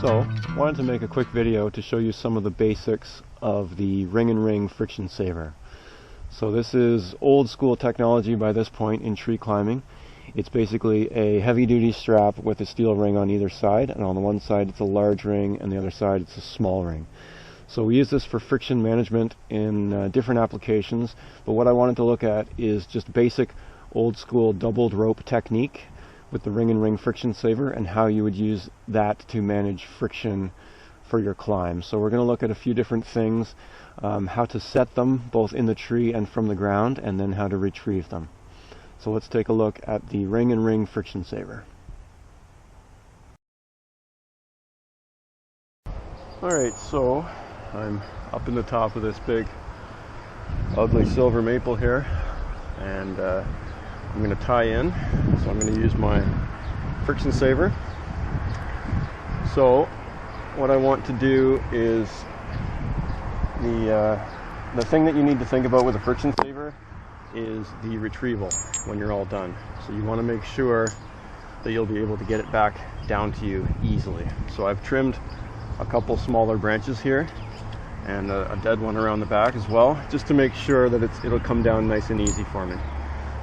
So, I wanted to make a quick video to show you some of the basics of the ring and ring friction saver. So this is old school technology by this point in tree climbing. It's basically a heavy duty strap with a steel ring on either side, and on the one side it's a large ring and the other side it's a small ring. So we use this for friction management in different applications, but what I wanted to look at is just basic old school doubled rope technique with the ring and ring friction saver and how you would use that to manage friction for your climb. So we're going to look at a few different things, how to set them both in the tree and from the ground, and then how to retrieve them. So let's take a look at the ring and ring friction saver. Alright, so I'm up in the top of this big ugly silver maple here, and I'm going to tie in. So I'm going to use my friction saver. So what I want to do is the thing that you need to think about with a friction saver is the retrieval when you're all done. So you want to make sure that you'll be able to get it back down to you easily. So I've trimmed a couple smaller branches here and a dead one around the back as well, just to make sure that it'll come down nice and easy for me.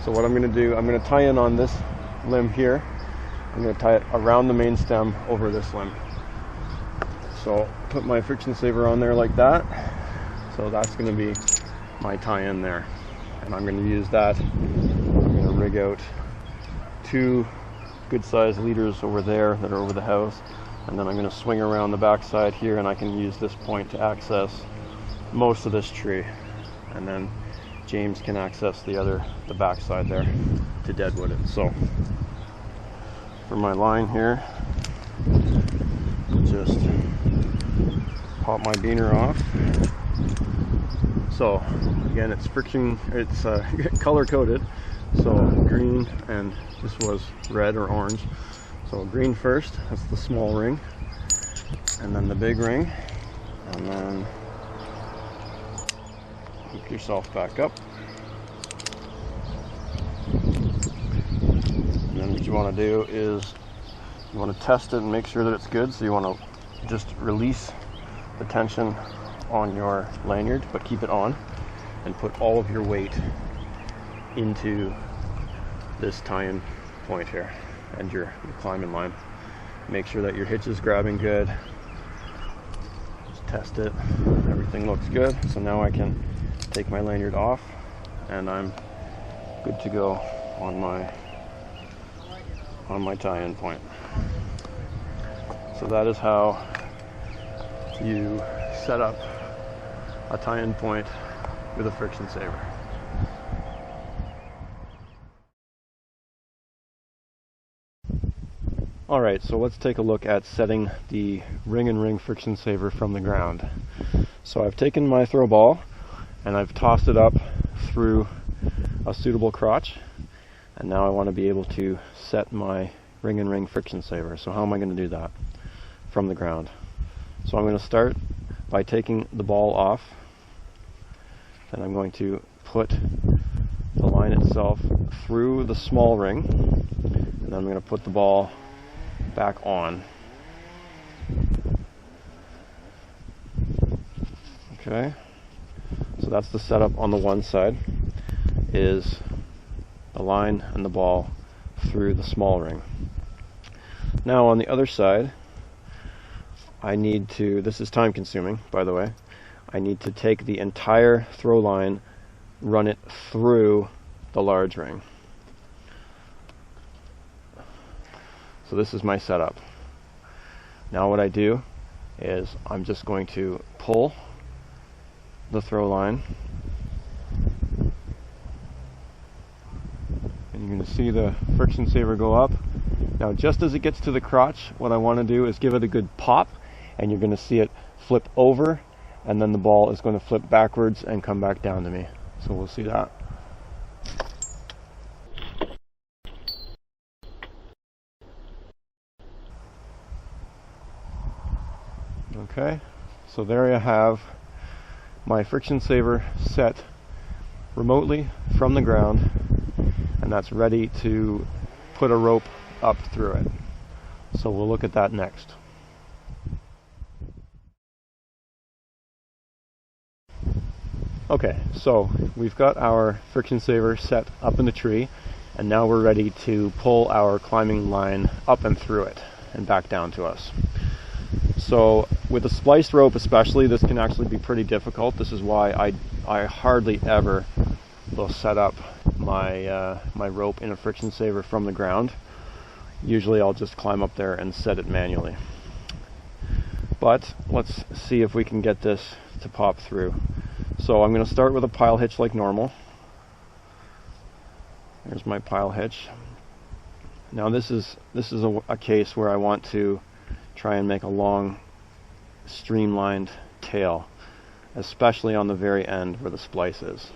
So what I'm going to do, I'm going to tie in on this limb here. I'm going to tie it around the main stem over this limb. So put my friction saver on there like that. So that's going to be my tie-in there. And I'm going to use that. I'm going to rig out 2 good sized leaders over there that are over the house. And then I'm going to swing around the back side here, and I can use this point to access most of this tree. And then James can access the back side there to deadwood it. So for my line here, just pop my beaner off. So again, it's color coded. So green, and this was red or orange. So green first, that's the small ring, and then the big ring, and then hook yourself back up. And then what you want to do is you want to test it and make sure that it's good. So you want to just release the tension on your lanyard, but keep it on, and put all of your weight into this tie-in point here and your climbing line. Make sure that your hitch is grabbing good. Just test it. Everything looks good. So now I can take my lanyard off, and I'm good to go on my tie-in point. So that is how you set up a tie-in point with a friction saver. Alright, so let's take a look at setting the ring and ring friction saver from the ground. So I've taken my throw ball and I've tossed it up through a suitable crotch, and now I want to be able to set my ring and ring friction saver. So how am I going to do that from the ground? So I'm going to start by taking the ball off, and I'm going to put the line itself through the small ring, and then I'm going to put the ball back on. Okay, so that's the setup on the one side, is the line and the ball through the small ring. Now on the other side, I need to, this is time consuming by the way, I need to take the entire throw line, run it through the large ring. So this is my setup. Now what I do is I'm just going to pull the throw line, and you're going to see the friction saver go up. Now just as it gets to the crotch, what I want to do is give it a good pop, and you're going to see it flip over, and then the ball is going to flip backwards and come back down to me. So we'll see that. Okay, so there I have my friction saver set remotely from the ground, and that's ready to put a rope up through it. So we'll look at that next. Okay, so we've got our friction saver set up in the tree, and now we're ready to pull our climbing line up and through it and back down to us. So with a spliced rope especially, this can actually be pretty difficult. This is why I hardly ever will set up my my rope in a friction saver from the ground. Usually I'll just climb up there and set it manually. But let's see if we can get this to pop through. So I'm going to start with a pile hitch like normal. There's my pile hitch. Now this is a case where I want to try and make a long streamlined tail, especially on the very end where the splice is.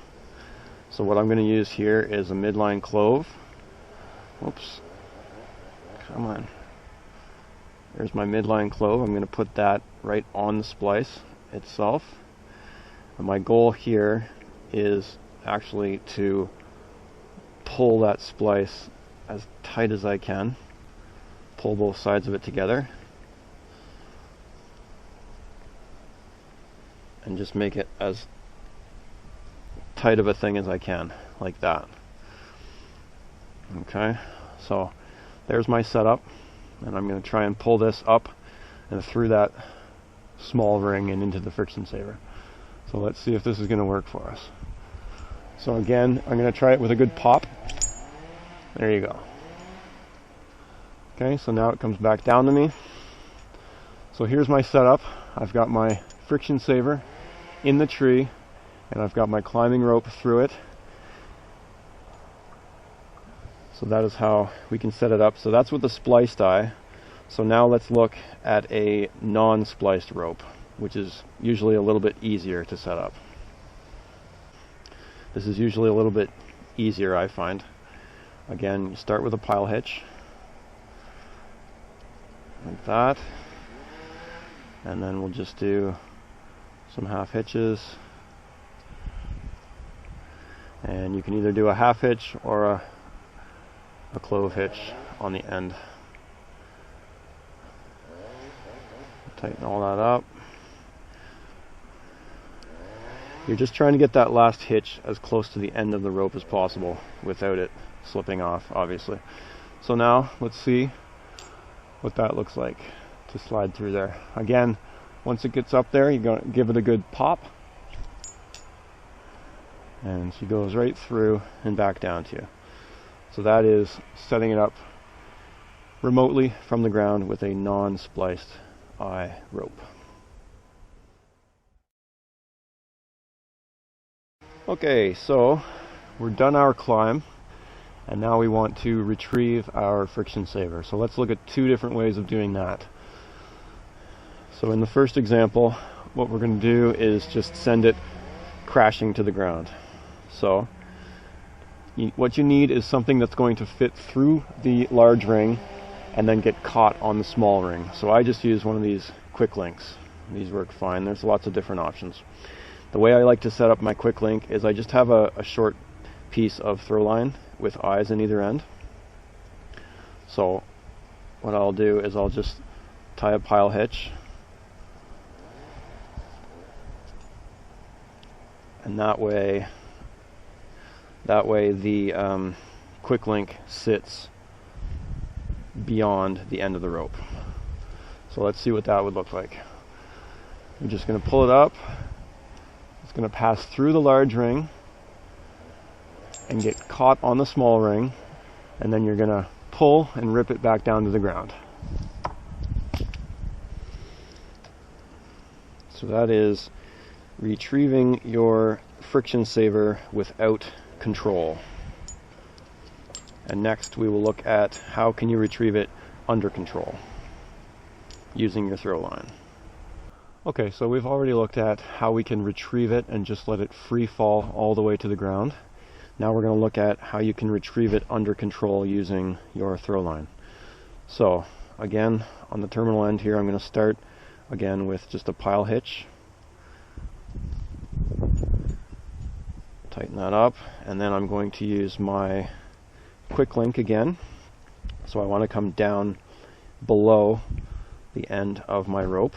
So what I'm going to use here is a midline clove. Oops. Come on. There's my midline clove. I'm going to put that right on the splice itself. And my goal here is actually to pull that splice as tight as I can. Pull both sides of it together. And just make it as tight of a thing as I can, like that. Okay, so there's my setup, and I'm going to try and pull this up and through that small ring and into the friction saver. So let's see if this is going to work for us. So again, I'm going to try it with a good pop. There you go. Okay, so now it comes back down to me. So here's my setup. I've got my friction saver in the tree, and I've got my climbing rope through it. So that is how we can set it up. So that's with the spliced eye. So now let's look at a non-spliced rope, which is usually a little bit easier to set up. This is usually a little bit easier, I find. Again, you start with a pile hitch, like that, and then we'll just do some half hitches. And you can either do a half hitch or a clove hitch on the end. Tighten all that up. You're just trying to get that last hitch as close to the end of the rope as possible without it slipping off, obviously. So now let's see what that looks like to slide through there. Again, once it gets up there, you're going to give it a good pop, and she goes right through and back down to you. So that is setting it up remotely from the ground with a non-spliced eye rope. Okay, so we're done our climb, and now we want to retrieve our friction saver. So let's look at two different ways of doing that. So in the first example, what we're going to do is just send it crashing to the ground. So what you need is something that's going to fit through the large ring and then get caught on the small ring. So I just use one of these quick links. These work fine. There's lots of different options. The way I like to set up my quick link is I just have a short piece of throw line with eyes in either end. So what I'll do is I'll just tie a pile hitch, and that way the quick link sits beyond the end of the rope. So let's see what that would look like. I'm just going to pull it up. It's going to pass through the large ring and get caught on the small ring, and then you're going to pull and rip it back down to the ground. So that is retrieving your friction saver without control. And next we will look at how can you retrieve it under control using your throw line. Okay, so we've already looked at how we can retrieve it and just let it free fall all the way to the ground. Now we're going to look at how you can retrieve it under control using your throw line. So again, on the terminal end here, I'm going to start again with just a pile hitch. Tighten that up, and then I'm going to use my quick link again. So I want to come down below the end of my rope.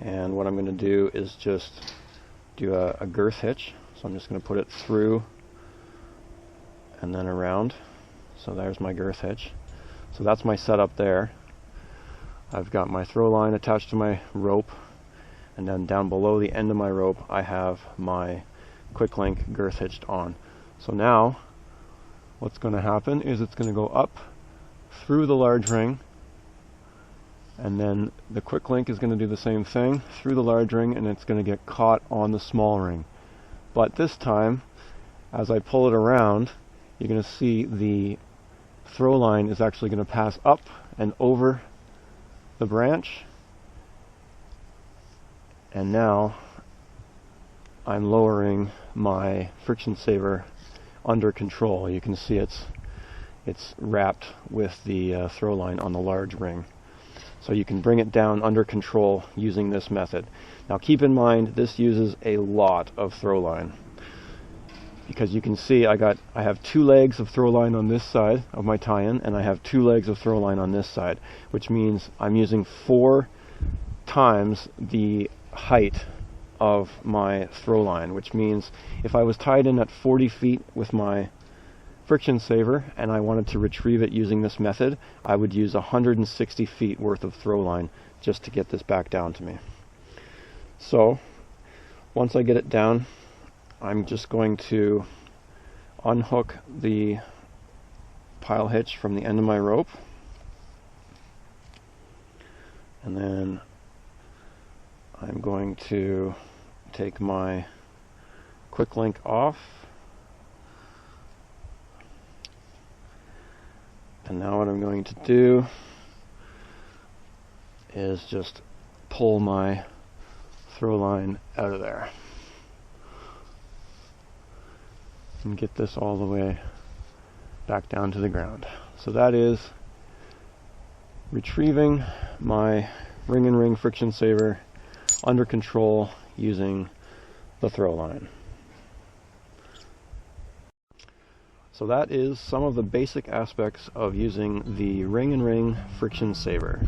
And what I'm going to do is just do a girth hitch. So I'm just going to put it through and then around. So there's my girth hitch. So that's my setup there. I've got my throw line attached to my rope, and then down below the end of my rope I have my quick link girth hitched on. So now what's going to happen is it's going to go up through the large ring, and then the quick link is going to do the same thing through the large ring, and it's going to get caught on the small ring. But this time, as I pull it around, you're going to see the throw line is actually going to pass up and over the branch, and now I'm lowering my friction saver under control. You can see it's wrapped with the throw line on the large ring. So you can bring it down under control using this method. Now keep in mind, this uses a lot of throw line, because you can see I have 2 legs of throw line on this side of my tie-in, and I have 2 legs of throw line on this side, which means I'm using 4 times the height of my throw line, which means if I was tied in at 40 feet with my friction saver and I wanted to retrieve it using this method, I would use 160 feet worth of throw line just to get this back down to me. So once I get it down, I'm just going to unhook the pile hitch from the end of my rope, and then I'm going to take my quick link off, and now what I'm going to do is just pull my throw line out of there and get this all the way back down to the ground. So that is retrieving my ring-in-ring friction saver under control using the throw line. So that is some of the basic aspects of using the ring-in-ring friction saver.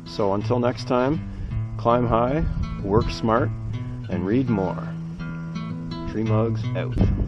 So until next time, climb high, work smart, and read more. Tree Mugs out.